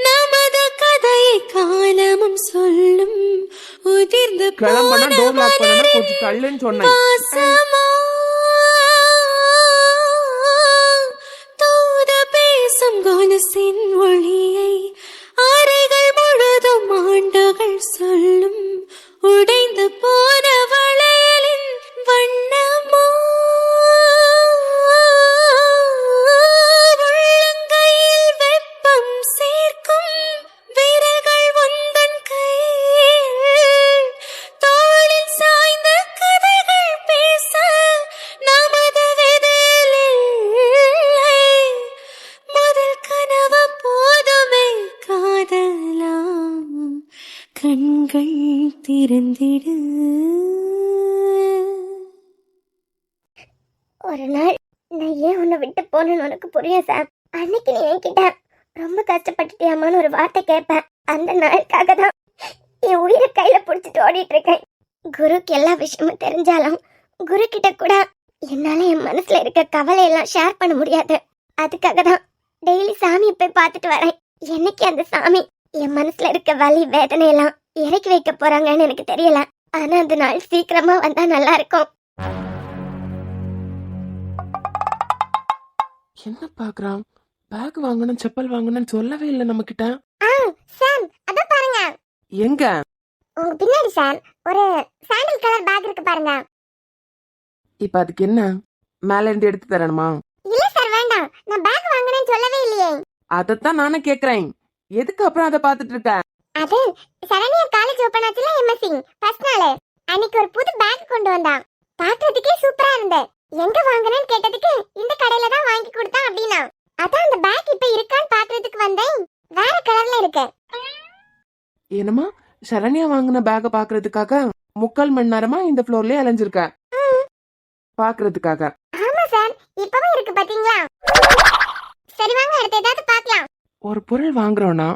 நமது கதையை காலமும் சொல்லும். உதிர்ந்து கிளம்பனா டோர் லாக் பண்ணணும், கொஞ்சம் தள்ளுன்னு சொன்னேன். பாசமா தூத பேசும் கொலுசின் ஒளியை அறைகள் முழுதும் ஆண்டுகள் சொல்லும். உடைந்து போன வளையலின் வண்ணமா உள்ளங்கையில் வெப்பம் சேர்க்கும் விரல்கள் உந்தன் கையில் தோளில் சாய்ந்த கதைகள் பேச நமது விதியில் இல்லை. முதல் கனவு போதுமே காதலாம் கண்கள் திறந்திடு. ஒரு நாள் நான் ஏன் உன்னை விட்டு போனேன்னு உனக்கு புரியும் சார். அன்னைக்கு நீ என்கிட்ட ரொம்ப கஷ்டப்பட்டுட்டியாமான்னு ஒரு வார்த்தை கேட்பேன். அந்த நாளுக்காக தான் என் உயிரை கையில புடிச்சிட்டு ஓடிட்டு இருக்கேன். குருக்கு எல்லா விஷயமும் தெரிஞ்சாலும் குரு கிட்ட கூட என்னால என் மனசுல இருக்க கவலையெல்லாம் ஷேர் பண்ண முடியாது. அதுக்காக தான் டெய்லி சாமியை போய் பார்த்துட்டு வரேன். என்னைக்கு அந்த சாமி என் மனசுல இருக்க வலி வேதனை எல்லாம் இறக்கி வைக்க போறாங்கன்னு எனக்கு தெரியல. ஆனா அந்த நாள் சீக்கிரமா வந்தா நல்லா இருக்கும். என்ன பாக்குறான்? பேக் வாங்கணும், செப்பல் வாங்கணும்னு சொல்லவே இல்லை நம்ம கிட்ட. சாம், அத பாருங்க. எங்க? உங்க பின்னாடி சார் ஒரு சாண்டல் கலர் பேக் இருக்கு பாருங்க. இப்ப அதுக்கு என்ன, மேல இருந்து எடுத்து தரணுமா? இல்ல சார், வேண்டாம். நான் பேக் வாங்குறேன்னு சொல்லவே இல்லையே. அதத்தான் நானும் கேக்குறேன். எதுக்கு அப்புறம் அதை பாத்துட்டு இருக்க? அது சரண்யா காலேஜ் ஓபன் ஆச்சுல, எம்எஸ்சி ஃபர்ஸ்ட் நாள் அன்னைக்கு ஒரு புது பேக் கொண்டு வந்தான். பாக்குறதுக்கே சூப்பரா இருந்தது. எங்க வாங்குறேன்னு கேட்டதுக்கு இந்த கடையில தான் வாங்கி கொடுத்தான் அப்படினா. அதான் அந்த பேக் இப்ப இருக்கான்னு பாக்குறதுக்கு வந்தேன். வேற கலர்ல இருக்கு. என்னமா சரண்யா வாங்கின பேக பாக்குறதுக்காக 3/4 மணி நேரமா இந்த ஃப்ளோர்லயே அலைஞ்சிருக்க? பாக்குறதுக்காக? ஆமா சார், இப்பவும் இருக்கு பாத்தீங்களா? சரி வாங்க, அடுத்து ஏதாவது பார்க்கலாம். ஒரு பொருள் வாங்குறோம்னா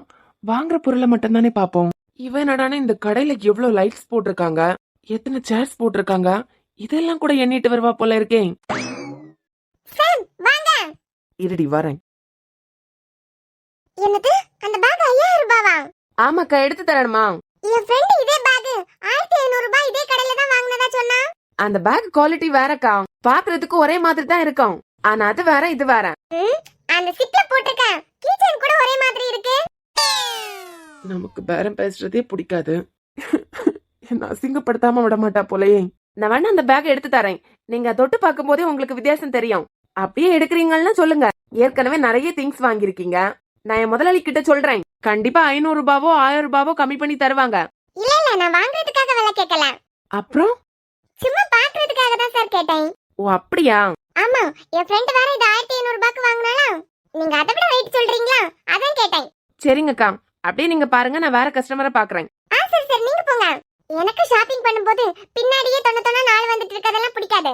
வாங்குற பொருளை மட்டும் தானே பாப்போம். இவன் என்னடானே இந்த கடையில எவ்வளவு லைட்ஸ் போட்டிருக்காங்க, எத்தனை சேர்ஸ் போட்டிருக்காங்க, இதெல்லாம் கூட எண்ணிட்டு வருவா போல இருக்கேன். சார் வாங்க. இருடி வரேன். என்னது, அந்த பேக் 5000 ரூபாவா? ஆமாக்கா, எடுத்து தரணுமா? என் ஃப்ரெண்ட் இதே பேக் 1500 ரூபாய் இதே கடையில தான் வாங்குனதா சொன்னா. அந்த பேக் குவாலிட்டி வேறக்கா, பாக்குறதுக்கு ஒரே மாதிரி தான் இருக்கும். ஆனா அது வேற இது வேற. அந்த சிப்ல போட்டிருக்க கீச்சன் கூட ஒரே மாதிரி இருக்கு. நமக்கு பேரம் பேசுறதே பிடிக்காது. என்ன அசிங்கப்படுத்தாம விட மாட்டா போலயே. நான் வேணா அந்த பேக் எடுத்து தரேன், நீங்க தொட்டு பார்க்கும் போதே உங்களுக்கு வித்தியாசம் தெரியும். அப்படியே எடுக்கிறீங்கன்னு சொல்லுங்க. ஏற்கனவே நிறைய திங்ஸ் வாங்கிருக்கீங்க. நான் என் முதலாளி கிட்ட சொல்றேன், கண்டிப்பா 500 ரூபாவோ 1000 ரூபாவோ கம்மி பண்ணி தருவாங்க. இல்ல இல்ல, நான் வாங்குறதுக்காக விலை கேட்கல. அப்புறம் சும்மா பாக்குறதுக்காக தான் சார் கேட்டேன். ஓ அப்படியா? ஆமா, என் ஃப்ரெண்ட் வேற இது 1500 ரூபாய்க்கு வாங்குனாளா. நீங்க அதை விட ரேட் சொல்றீங்களா, அதான் கேட்டேன். சரிங்கக்கா, அப்படியே நீங்க பாருங்க, நான் வேற கஸ்டமரை பாக்குறேன். சரி சரி, நீங்க போங்க. எனக்கு ஷாப்பிங் பண்ணும்போது பின்னாடியே தொண்ண நாள் வந்துட்டு இருக்கதெல்லாம் பிடிக்காது.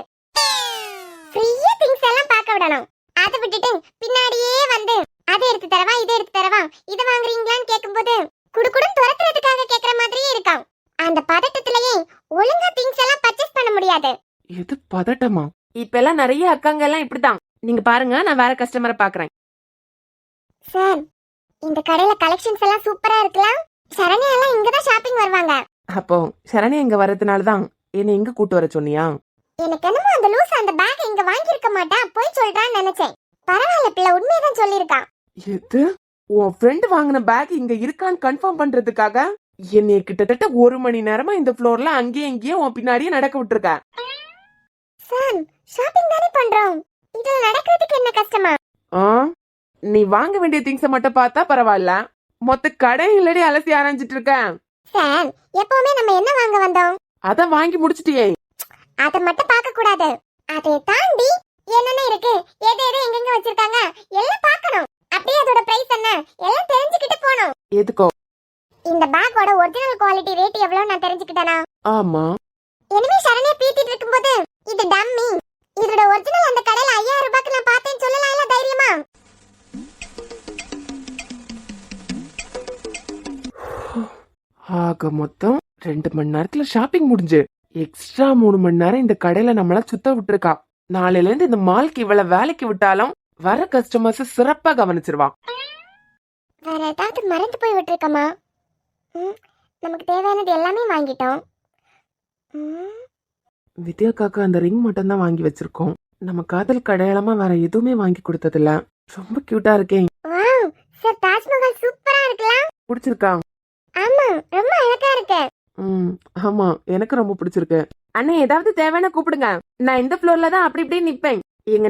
ஃப்ரீயா திங்ஸ் எல்லாம் பார்க்க விடணும். அதை விட்டுட்டு பின்னாடியே வந்து அதை எடுத்து தரவா இதை எடுத்து தரவா இதை வாங்குறீங்களான்னு கேட்கும்போது குடுக்குடும் துரத்துறதுக்காக கேக்குற மாதிரியே இருக்கும். அந்த பதட்டத்திலேயே ஒழுங்கா திங்ஸ் எல்லாம் பர்ச்சேஸ் பண்ண முடியாது. எது பதட்டமா? இப்ப எல்லாம் நிறைய அக்காங்க எல்லாம் இப்படிதான். நீங்க பாருங்க, நான் வேற கஸ்டமரை பாக்குறேன். சார், இந்த கடையில கலெக்ஷன்ஸ் எல்லாம் சூப்பரா இருக்கலாம். சரண்யா எல்லாம் இங்கதான் ஷாப்பிங் வருவாங்க. அப்போ சரண்யா இங்க வர்றதுனாலதான் என்ன இங்க கூட்டு வர சொன்னியா? எனக்கு என்னமோ அந்த லூஸ் அந்த பேக் இங்க வாங்கி இருக்க மாட்டா, போய் சொல்றான்னு நினைச்சேன். பரவாயில்ல பிள்ளை, உண்மையதான் சொல்லிருக்கான். எது, உன் ஃப்ரெண்ட் வாங்கின பேக் இங்க இருக்கான்னு கன்ஃபார்ம் பண்றதுக்காக என்னைய கிட்டத்தட்ட 1 மணி நேரமா இந்த ஃப்ளோர்ல அங்கேயும் இங்கேயும் உன் பின்னாடியே நடக்க விட்டுருக்க. சார், ஷாப்பிங் தானே பண்றோம், இதுல நடக்கிறதுக்கு என்ன கஷ்டமா? நீ வாங்க வேண்டிய திங்ஸ மட்டும் பார்த்தா பரவாயில்ல, மொத்த கடையிலடி அலசி ஆரம்பிச்சிட்டு இருக்க. சார், எப்பவுமே நம்ம என்ன வாங்க வந்தோம்? அத வாங்கி முடிச்சிட்டியே. அத மட்டும் பார்க்க கூடாது, அதை தாண்டி என்னென்ன இருக்கு, எது எது எங்கெங்க வச்சிருக்காங்க எல்லாம் பார்க்கணும். அப்படியே அதோட பிரைஸ் என்ன எல்லாம் தெரிஞ்சுக்கிட்டு போணும். எதுக்கோ? இந்த பேக்கோட ஒரிஜினல் குவாலிட்டி ரேட் எவ்வளவு நான் தெரிஞ்சுக்கிட்டேனா? ஆமா. இனிமே சரணியா பீத்திட்டு இருக்கும்போது இது டம்மி, இதோட ஒரிஜினல் அந்த கடையில 5000 ரூபாய்க்கு நான் பார்த்தேன்னு சொல்லலாம்ல தைரியமா? ஆக மொத்தம் 2 மணி நேரத்துல ஷாப்பிங் முடிஞ்சு எக்ஸ்ட்ரா 3 மணி நேரம் இந்த கடையில நம்மள சுத்த விட்டுருக்கா. நாளையில இருந்து இந்த மால்க்கு இவ்வளவு வேலைக்கு விட்டாலும் வர கஸ்டமர்ஸ் சிறப்பா கவனிச்சிருவா. வேற ஏதாவது மறந்து போய் விட்டுருக்கமா? நமக்கு தேவையானது எல்லாமே வாங்கிட்டோம். வித்யாக்காக்கு அந்த ரிங் மட்டும் தான் வாங்கி வச்சிருக்கோம். நம்ம காதல் கடையாளமா வேற எதுவுமே வாங்கி கொடுத்ததில்ல. ரொம்ப கியூட்டா இருக்கேன். வாவ் சார், தாஜ்மஹால் சூப்பரா இருக்கலாம். பிடிச்சிருக்கா? ஆமா, ரொம்ப அழகா இருக்கு. ஆமா, எனக்கு ரொம்ப பிடிச்சிருக்கு. அண்ணா ஏதாவது தேவையான கூப்பிடுங்க. நான் இந்த ஃப்ளோர்ல தான் அப்படி இப்படி நிப்பேன்.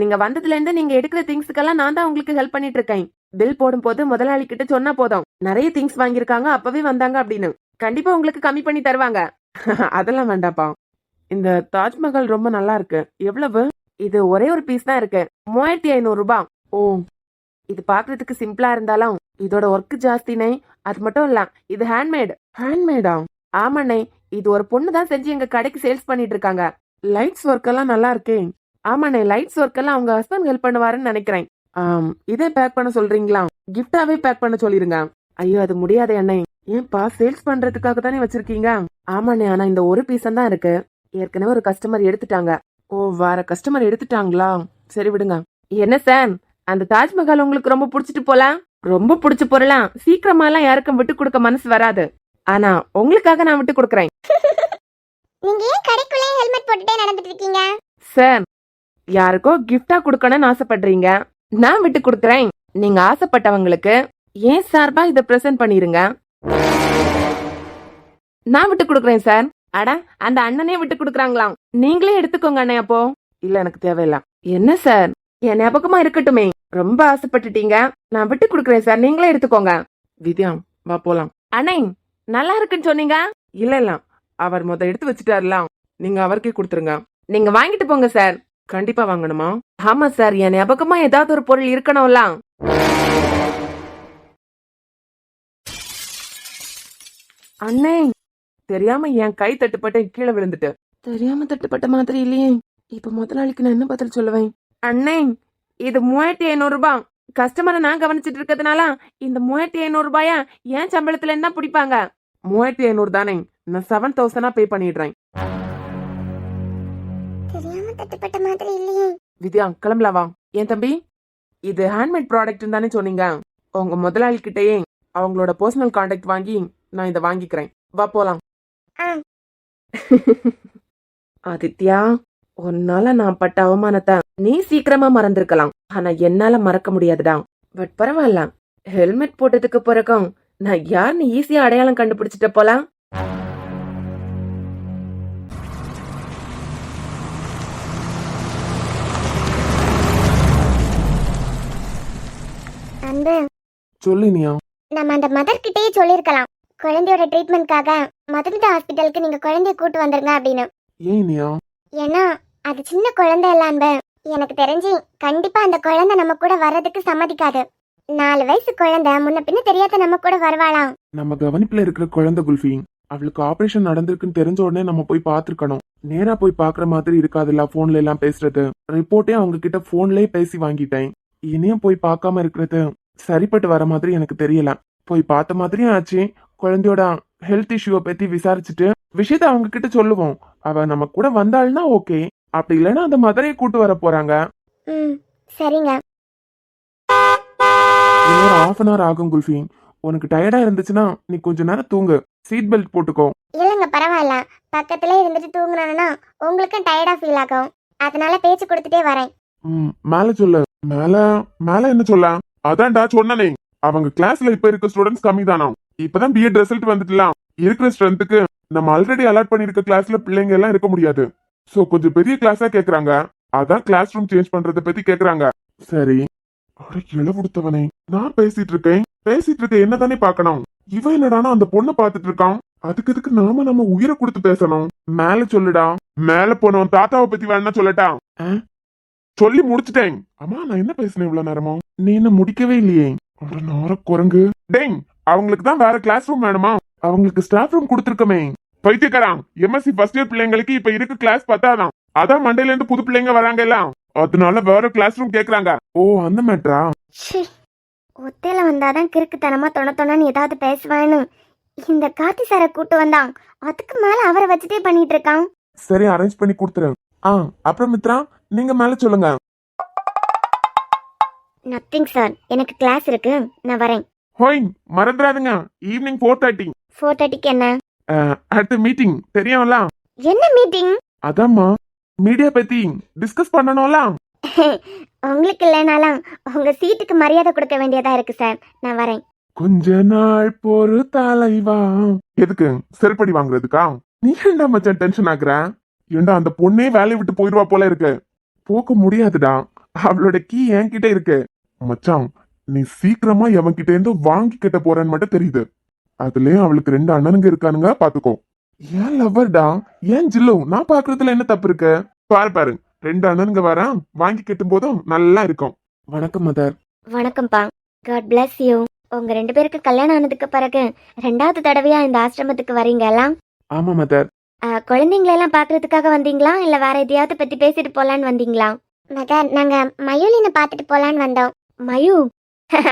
நீங்க வந்ததுல இருந்து நீங்க எடுக்கிற திங்ஸ்க்கெல்லாம் நான் தான் உங்களுக்கு ஹெல்ப் பண்ணிட்டு இருக்கேன். பில் போடும் போது முதலாளி கிட்ட சொன்னா போதும், நிறைய திங்ஸ் வாங்கியிருக்காங்க அப்பவே வந்தாங்க அப்படின்னு. கண்டிப்பா உங்களுக்கு கம்மி பண்ணி தருவாங்க. அதெல்லாம் வேண்டாப்பா. இந்த தாஜ்மஹால் ரொம்ப நல்லா இருக்கு. எவ்வளவு? இது ஒரே ஒரு பீஸ் தான் இருக்கு, 3500 ரூபாய். ஓ, இது பாக்குறதுக்கு சிம்பிளா இருந்தாலும் இதோட ஒர்க் ஜாஸ்தினே. அது மட்டும் இல்ல, இது ஹேண்ட்மேட். ஹேண்ட்மேடா? ஆமாண்ணே, இது ஒரு பொண்ணு தான் செஞ்சு எங்க கடைக்கு சேல்ஸ் பண்ணிட்டு இருக்காங்க. லைட்ஸ் ஒர்க் எல்லாம் நல்லா இருக்கே. ஆமாண்ணே, லைட்ஸ் ஒர்க் எல்லாம் அவங்க ஹஸ்பண்ட் ஹெல்ப் பண்ணுவாருன்னு நினைக்கிறேன். இதே பேக் பண்ண சொல்றீங்களா? கிஃப்டாவே பேக் பண்ண சொல்லிருங்க. ஐயோ, அது முடியாது அண்ணே. ஏன்பா, சேல்ஸ் பண்றதுக்காக தானே வச்சிருக்கீங்க? ஆமாண்ணே, ஆனா இந்த ஒரு பீஸ் தான் இருக்கு. ஏற்கனவே ஒரு கஸ்டமர் எடுத்துட்டாங்க. ஓ, வேற கஸ்டமர் எடுத்துட்டாங்களா? சரி விடுங்க. என்ன சார், அந்த தாஜ்மஹால் உங்களுக்கு ரொம்ப பிடிச்சிட்டு போலாம்? ரொம்ப பிடிச்சு போறலாம். சீக்கிரமா எல்லாம் யாருக்கும் விட்டு கொடுக்க மனசு வராது. ஆனா உங்களுக்காக நான் விட்டு கொடுக்கறேன். நீங்க ஏன் கடைக்குள்ளே ஹெல்மெட் போட்டுட்டே நடந்துட்டு இருக்கீங்க? சார், யாருக்கோ கிஃப்டா கொடுக்கணும்னு ஆசைப்படுறீங்க, நான் விட்டு கொடுக்கறேன். நீங்க ஆசைப்பட்டவங்களுக்கு ஏன் சார்பா இத பிரசன்ட் பண்ணிருங்க. நான் விட்டு கொடுக்கறேன் சார். அட, அந்த அண்ணனே விட்டு கொடுக்கறாங்களாம். நீங்களே எடுத்துக்கோங்க அண்ணே. அப்போ இல்ல, எனக்கு தேவையில்ல. என்ன சார், என் ஞாபகமா இருக்கட்டுமே. ரொம்ப ஆசைப்பட்டுட்டீங்க, நான் விட்டு கொடுக்கறேன் சார். நீங்களே எடுத்துக்கோங்க. வித்யா, வா போலாம். அண்ணே, நல்லா இருக்குன்னு சொன்னீங்க. இல்ல இல்ல, அவர் எடுத்து வச்சுட்டாருலாம். நீங்க அவருக்கே கொடுத்துருங்க. நீங்க வாங்கிட்டு போங்க சார். கண்டிப்பா வாங்கணுமா? ஆமா சார், என் ஞாபகமா ஏதாவது ஒரு பொருள் இருக்கணும்ல. அண்ணே, தெரியாம என் கை தட்டுப்பட்டு கீழே விழுந்துட்டு. தெரியாம தட்டுப்பட்ட மாதிரி இல்லையே. இப்ப முதலாளிக்கு நான் என்ன பதில் சொல்லுவேன்? அண்ணே, இது 3500 ரூபாய். கஸ்டமரை நான் கவனிச்சிட்டு இருக்கிறதுனால இந்த 3500 ரூபாயா ஏன் சம்பளத்துல என்ன பிடிப்பாங்க? 3500 தானே, நான் 7000 பே பண்ணிடுறேன். தெரியாம தட்டுப்பட்ட மாதிரி இல்லையே. வித்யா, கிளம்பலாவா? என் தம்பி, இது ஹேண்ட்மேட் ப்ராடக்ட் தானே சொன்னீங்க. உங்க முதலாளி கிட்டயே அவங்களோட பர்சனல் கான்டாக்ட் வாங்கி நான் இதை வாங்கிக்கிறேன். வா போலாம். ஆதித்யா, உன்னால நான் பட்ட அவமானத்தை நீ சீக்கிரமா மறந்திருக்கலாம். ஆனா என்னால மறக்க முடியாதுடா. பட் பரவாயில்ல, ஹெல்மெட் போட்டதுக்கு பிறகும் நான் யாருன்னு ஈஸியா அடையாளம் கண்டுபிடிச்சிட்ட போலாம். அன்பு, சொல்லினியா? நம்ம அந்த மதர் கிட்டயே சொல்லிருக்கலாம், குழந்தையோட ட்ரீட்மெண்ட்காக மதுமிதா ஹாஸ்பிட்டலுக்கு நீங்க குழந்தைய கூட்டு வந்துருங்க அப்படின்னு. ஏனியா? ஏன்னா அது சின்ன குழந்தை இல்ல அன்பு. எனக்கு தெரிஞ்சு கண்டிப்பா அந்த குழந்தை நம்ம கூட வர்றதுக்கு சம்மதிக்காது. 4 வயசு குழந்தை முன்ன பின்ன தெரியாத நம்ம கூட வருவாளாம். நம்ம கவனிப்புல இருக்கிற குழந்தை குல்ஃபி, அவளுக்கு ஆபரேஷன் நடந்திருக்குன்னு தெரிஞ்ச உடனே நம்ம போய் பாத்துருக்கணும். நேரா போய் பாக்குற மாதிரி இருக்காதுல்ல போன்ல எல்லாம் பேசுறது. ரிப்போர்ட்டே அவங்க கிட்ட போன்லயே பேசி வாங்கிட்டேன். இனியும் போய் பார்க்காம இருக்கிறது சரிப்பட்டு வர மாதிரி எனக்கு தெரியல. போய் பார்த்த மாதிரியும் ஆச்சு. குழந்தையோட ஹெல்த் இஷ்யூவை பத்தி விசாரிச்சுட்டு விஷயத்த அவங்க கிட்ட சொல்லுவோம். அவ நம்ம கூட வந்தாள்னா ஓகே, அப்படி இல்லைன்னா அந்த மதரையை கூட்டு வர போறாங்க. சரிங்க. இன்னொரு 1/2 hour ஆகும் குல்ஃபி. உனக்கு டயர்டா இருந்துச்சுன்னா நீ கொஞ்ச நேரம் தூங்கு. சீட் பெல்ட் போட்டுக்கோ. இல்லங்க, பரவாயில்ல. பக்கத்துல இருந்துட்டு தூங்குனா உங்களுக்கும் டயர்டா ஃபீல் ஆகும். அதனால பேச்சு கொடுத்துட்டே வரேன். மேல சொல்லு. மேல என்ன சொல்ல? அதான்டா சொன்னனே, அவங்க கிளாஸ்ல இப்ப இருக்க ஸ்டூடெண்ட்ஸ் கம்மி தானா. இப்பதான் பிஎட் ரிசல்ட் வந்துட்டுலாம். இருக்கிற ஸ்ட்ரென்த்துக்கு நம்ம ஆல்ரெடி அலாட் பண்ணிருக்க கிளாஸ்ல பிள்ளைங்க எல்லாம் இருக்க முடியாது. சோ கொஞ்சம் பெரிய கிளாஸா கேக்குறாங்க. அதான் கிளாஸ் ரூம் சேஞ்ச் பண்றத பத்தி கேக்குறாங்க. சரி, அட இளவுடுத்தவனே, நான் பேசிட்டு இருக்க என்னதானே பாக்கணும். இவன் என்னடானா அந்த பொண்ணை பாத்துட்டு இருக்கான். அதுக்கு நம்ம உயிரை கொடுத்து பேசணும். மேல சொல்லுடா. மேல போனவன் தாத்தாவை பத்தி வேணா சொல்லட்டா? சொல்லி முடிச்சுட்டேன். அம்மா, நான் என்ன பேசினேன் இவ்வளவு நேரமும்? நீ என்ன முடிக்கவே இல்லையே ஒரு நார குரங்கு. டேய், அவங்களுக்கு தான் வேற கிளாஸ் ரூம் வேணுமா? அவங்களுக்கு ஸ்டாஃப் ரூம் கொடுத்துருக்கமே. பைத்தியக்காரன், எம்எஸ்சி ஃபர்ஸ்ட் இயர் பிள்ளைங்களுக்கு இப்ப இருக்க கிளாஸ் பத்தாதான். அதான் மண்டேல இருந்து புது பிள்ளைங்க வராங்க எல்லாம், அதனால வேற கிளாஸ் ரூம் கேக்குறாங்க. ஓ, அந்த மேட்டரா? ச்சீ, ஒத்தையில வந்தாதான் கிறுக்குத்தனமா தொணன்னு ஏதாவது பேசுவான்னு இந்த கார்த்தி சாரை கூட்டு வந்தான். அதுக்கு மேல அவரை வச்சுட்டே பண்ணிட்டு இருக்கான். சரி, அரேஞ்ச் பண்ணி கொடுத்துறேன். அப்புறம் மித்ரா, நீங்க மேல சொல்லுங்க. நத்திங் சார், எனக்கு கிளாஸ் இருக்கு, நான் வரேன். ஹோய், மறந்துடாதுங்க, ஈவினிங் 4:30. 4:30க்கு என்ன? அடுத்த மீட்டிங் தெரியும்ல? என்ன மீட்டிங்? அதாம்மா, மீடியா பத்தி டிஸ்கஸ் பண்ணணும்ல. உங்களுக்கு இல்லைனாலும் உங்க சீட்டுக்கு மரியாதை கொடுக்க வேண்டியதா இருக்கு சார், நான் வரேன். கொஞ்ச நாள் பொறு தலைவா. எதுக்கு செருப்படி வாங்குறதுக்கா? நீ ஏன்டா மச்சான் டென்ஷன் ஆகுற? ஏண்டா அந்த பொண்ணே வேலையை விட்டு போயிடுவா போல இருக்கு. போக முடியாதுடா, அவளோட கீ என்கிட்ட இருக்கு. மச்சான், நீ சீக்கிரமா எவன்கிட்ட இருந்து வாங்கிக்கிட்ட போறேன்னு மட்டும் தெரியுது. அதுலயும் அவளுக்கு 2 அண்ணனுங்க இருக்கானுங்க, பாத்துக்கோ. ஏன் லவ்வர்டா, ஏன் ஜில்லு, நான் பாக்குறதுல என்ன தப்பு இருக்கு? பாரு பாரு, 2 அண்ணனுங்க வரா, வாங்கி கட்டும் போதும் நல்லா இருக்கும். வணக்கம் மதர். வணக்கம்ப்பா. God bless you. உங்க 2 பேருக்கு கல்யாணம் ஆனதுக்கு பிறகு 2வது தடவையா இந்த ஆசிரமத்துக்கு வரீங்க எல்லாம்? ஆமா மதர். குழந்தைங்களெல்லாம் பாக்குறதுக்காக வந்தீங்களா, இல்ல வேற எதையாவது பத்தி பேசிட்டு போலான்னு வந்தீங்களா? மதர், நாங்க மயூலினை பாத்துட்டு போலான்னு வந்தோம். மயூ?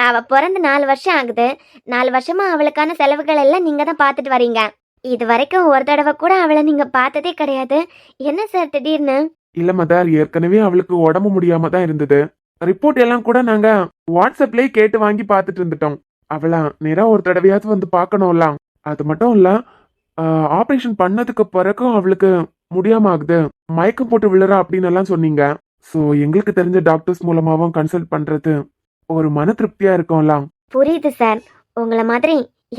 அவ பிறந்து 4 வருஷம் ஆகுது. 4 வருஷமா அவளுக்கான செலவுகள் எல்லாம் நீங்க தான் பாத்துட்டு வரீங்க. இது வரைக்கும் ஒரு தடவை கூட அவளை நீங்க பார்த்ததே கிடையாது. என்ன சார் திடீர்னு? இல்ல மதர், ஏற்கனவே அவளுக்கு உடம்பு முடியாம தான் இருந்தது. ரிப்போர்ட் எல்லாம் கூட நாங்க வாட்ஸ்அப்லயே கேட்டு வாங்கி பார்த்துட்டு இருந்துட்டோம். அவளா நேரா ஒரு தடவையாவது வந்து பார்க்கணும்ல. அது மட்டும் இல்ல, ஆபரேஷன் பண்ணதுக்கு பிறகும் அவளுக்கு முடியாம ஆகுது, மயக்கம் போட்டு விழுறா அப்படின்னு எல்லாம் சொன்னீங்க. ஸோ எங்களுக்கு தெரிஞ்ச டாக்டர்ஸ் மூலமாவும் கன்சல்ட் பண்றது ஒரு மன திருப்தியா இருக்கும்ல. புரியுது சார். உங்களை மாதிரி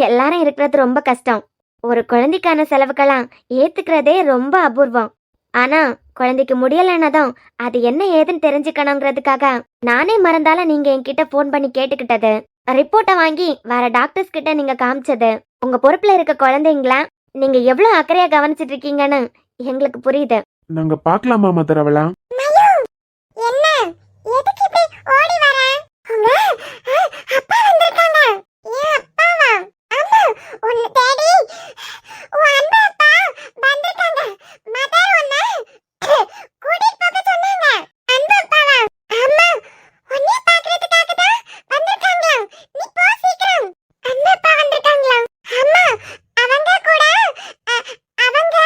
எல்லாரும் இருக்கிறது ரொம்ப கஷ்டம். ஒரு குழந்தைக்கான செலவுக்கெல்லாம் ஏத்துக்கிறதே ரொம்ப அபூர்வம். ஆனா குழந்தைக்கு முடியலன்னதும் அது என்ன ஏதுன்னு தெரிஞ்சுக்கணுங்கிறதுக்காக நானே மறந்தாலும் நீங்க என்கிட்ட போன் பண்ணி கேட்டுக்கிட்டது, ரிப்போர்ட்டை வாங்கி வேற டாக்டர்ஸ் கிட்ட நீங்க காமிச்சது, உங்க பொறுப்புல இருக்க குழந்தைங்கள நீங்க எவ்வளவு அக்கறையா கவனிச்சிட்டு இருக்கீங்கன்னு எங்களுக்கு புரியுது. நாங்க பார்க்கலாமா மதர் அவளா? என்ன, எதுக்கு இப்படி ஓடி வர? உங்க அப்பா வந்திருக்காங்க. ஏன் அப்பாவா? அம்மா, உன்னை தேடி உன் அன்பா அப்பா வந்திருக்காங்க. மதர் உன்னை கூட்டிட்டு போக சொன்னாங்க. அன்பா அப்பாவா? அம்மா, உன்னை பார்க்கிறதுக்காக தான் வந்திருக்காங்க. நீ போ சீக்கிரம். அன்பா அப்பா வந்திருக்காங்களா? அம்மா, அவங்க கூட அவங்க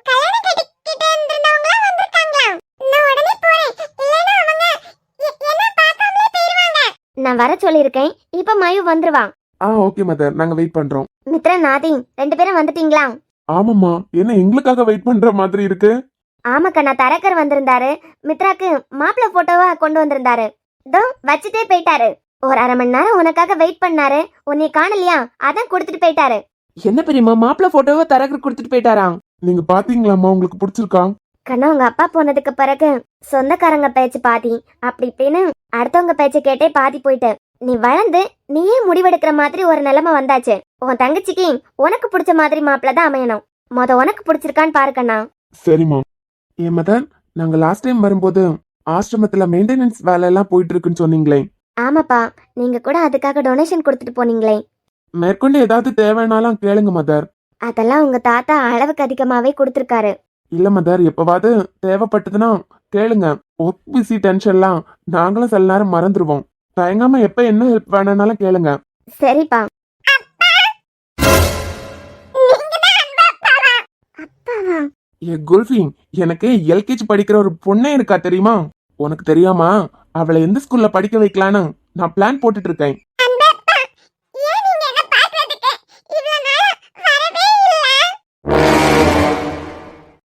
கல்யாணம் கட்டிக்கிட்டு இருந்தவங்க வந்திருக்காங்களா? நான் உடனே போறேன், இல்லைன்னா அவங்க என்ன பார்க்காமலே போயிடுவாங்க. நான் வர சொல்லியிருக்கேன், இப்ப மயு வந்துருவான். ஓகே மதர், நாங்க வெயிட் பண்றோம். மித்ரா, நாதி 2 பேரும் வந்துட்டீங்களா? ஆமாம்மா, என்ன எங்களுக்காக வெயிட் பண்ற மாதிரி இருக்கு? ஆமாக்கா, நான் தரக்கர் வந்திருந்தாரு. மித்ராக்கு மாப்பிள்ளை போட்டோவா கொண்டு வந்திருந்தாரு. இதோ வச்சுட்டே போயிட்டாரு. ஒரு 1/2 மணி நேரம் உனக்காக வெயிட் பண்ணாரு. உன்னை காணலையா, அதான் கொடுத்துட்டு போயிட்டாரு. என்ன பெரியம்மா, மாப்பிள்ள போட்டோவை தரகர் கொடுத்துட்டு போயிட்டாராம். நீங்க பாத்தீங்களாம்மா? உங்களுக்கு பிடிச்சிருக்கா? கண்ணா, உங்க அப்பா போனதுக்கு பிறகு சொந்தக்காரங்க பேச்சு பாதி, அப்படி இப்படின்னு அடுத்தவங்க பேச்சை கேட்டே பாதி போயிட்டு, நீ வளர்ந்து நீயே முடிவெடுக்கிற மாதிரி ஒரு நிலைமை வந்தாச்சு. உன் தங்கச்சிக்கு உனக்கு பிடிச்ச மாதிரி மாப்பிள்ள தான் அமையணும். உனக்கு பிடிச்சிருக்கான்னு பாரு கண்ணா. சரிம்மா. ஏன் மதர், நாங்க லாஸ்ட் டைம் வரும்போது ஆசிரமத்துல மெயின்டெனன்ஸ் வேலை எல்லாம் போயிட்டு இருக்குன்னு சொன்னீங்களே. ஆமாப்பா, நீங்க கூட அதுக்காக டொனேஷன் கொடுத்துட்டு போனீங்களே. மேற்கொண்டு ஏதாவது தேவைனாலும் கேளுங்க மதர். அதெல்லாம் உங்க தாத்தா அளவுக்கு அதிகமாவே கொடுத்துருக்காரு. இல்ல மதர், எப்பவாவது தேவைப்பட்டதுன்னா கேளுங்க. ஒர்க் பிஸி டென்ஷன்லாம் நாங்களும் சில நேரம் மறந்துடுவோம். தயங்காம எப்ப என்ன ஹெல்ப் வேணும்னாலும் கேளுங்க. சரிப்பா. ஏ குல்ஃபி, எனக்கு எல்கேஜி படிக்கிற ஒரு பொண்ணே இருக்கா தெரியுமா? உனக்கு தெரியாமா? அவளை எந்த ஸ்கூல்ல படிக்க வைக்கலான்னு நான் பிளான் போட்டுட்டு இருக்கேன்.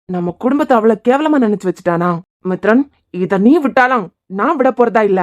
நம்ம குடும்பத்தை அவளை கேவலமா நினைச்சு வச்சுட்டானா? மித்ரன், இத நீ விட்டாலும் நான் விட போறதா இல்ல.